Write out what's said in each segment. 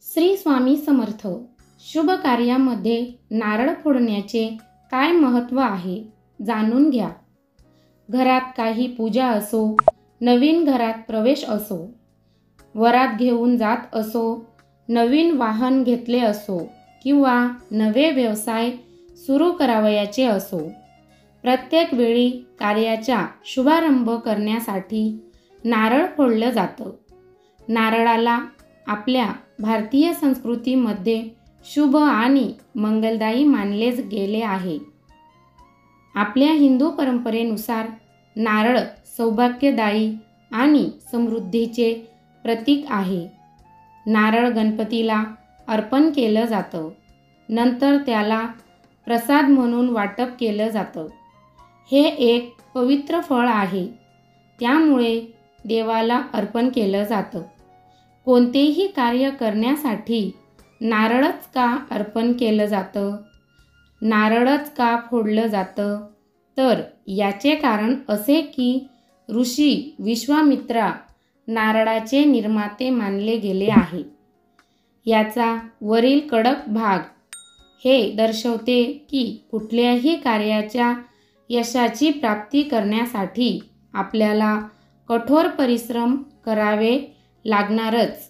श्री स्वामी समर्थ। शुभ कार्यामध्ये नारळ फोडण्याचे काय महत्त्व आहे जाणून घ्या। घरात काही पूजा असो, नवीन घरात प्रवेश असो, वरात घेऊन जात असो, नवीन वाहन घेतले असो किंवा नवे व्यवसाय सुरू करावयाचे असो, प्रत्येक वेळी कार्याचा शुभारंभ करण्यासाठी नारळ फोडलं जातं। नारळाला आपल्या भारतीय संस्कृतीमध्ये शुभ आणि मंगलदायी मानले गेले आहे। आपल्या हिंदू परंपरेनुसार नारळ सौभाग्यदायी आणि समृद्धीचे प्रतीक आहे। नारळ गणपतीला अर्पण केलं जातं, नंतर त्याला प्रसाद म्हणून वाटप केलं जातं। हे एक पवित्र फळ आहे, त्यामुळे देवाला अर्पण केलं जातं। कोणतेही कार्य करण्यासाठी नारळच का अर्पण केलं जातं, नारळच का फोडलं जातं, तर याचे कारण असे की ऋषी विश्वामित्रा नारळाचे निर्माते मानले गेले आहे। याचा वरील कडक भाग हे दर्शवते की कुठल्याही कार्याच्या यशाची प्राप्ती करण्यासाठी आपल्याला कठोर परिश्रम करावे लागणारच।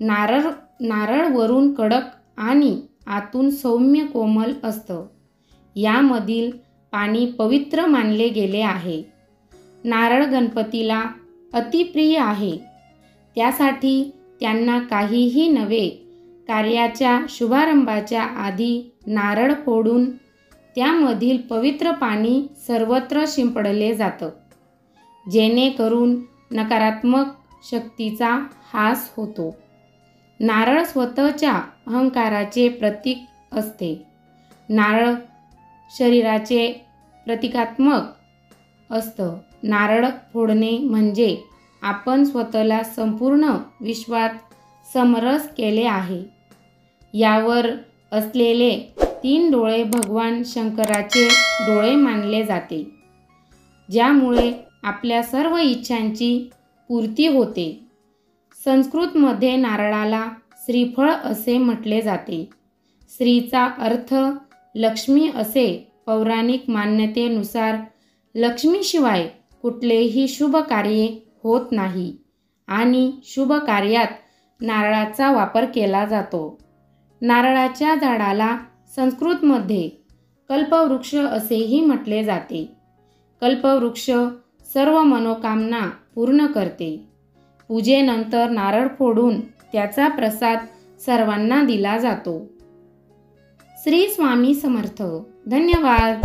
नारळ वरून कडक आणि आतून सौम्य कोमल असतं। यामधील पाणी पवित्र मानले गेले आहे। नारळ गणपतीला अतिप्रिय आहे, त्यासाठी त्यांना काहीही नवे कार्याच्या शुभारंभाच्या आधी नारळ फोडून त्यामधील पवित्र पाणी सर्वत्र शिंपडले जातं, जेणेकरून नकारात्मक शक्तीचा हास होतो। नारळ स्वतःच्या अहंकाराचे प्रतीक असते। नारळ शरीराचे प्रतिकात्मक असतं। नारळ फोडणे म्हणजे आपण स्वतःला संपूर्ण विश्वात समरस केले आहे। यावर असलेले 3 डोळे भगवान शंकराचे डोळे मानले जाते, ज्यामुळे आपल्या सर्व इच्छांची पूर्ती होते। संस्कृतमध्ये नारळाला श्रीफळ असे म्हटले जाते। श्रीचा अर्थ लक्ष्मी असे पौराणिक मान्यतेनुसार लक्ष्मीशिवाय कुठलेही शुभ कार्य होत नाही आणि शुभ कार्यात नारळाचा वापर केला जातो। नारळाच्या झाडाला संस्कृतमध्ये कल्पवृक्ष असेही म्हटले जाते। कल्पवृक्ष सर्व मनोकामना पूर्ण करते। पूजेनंतर नारळ फोडून त्याचा प्रसाद सर्वांना दिला जातो। श्री स्वामी समर्थ। धन्यवाद।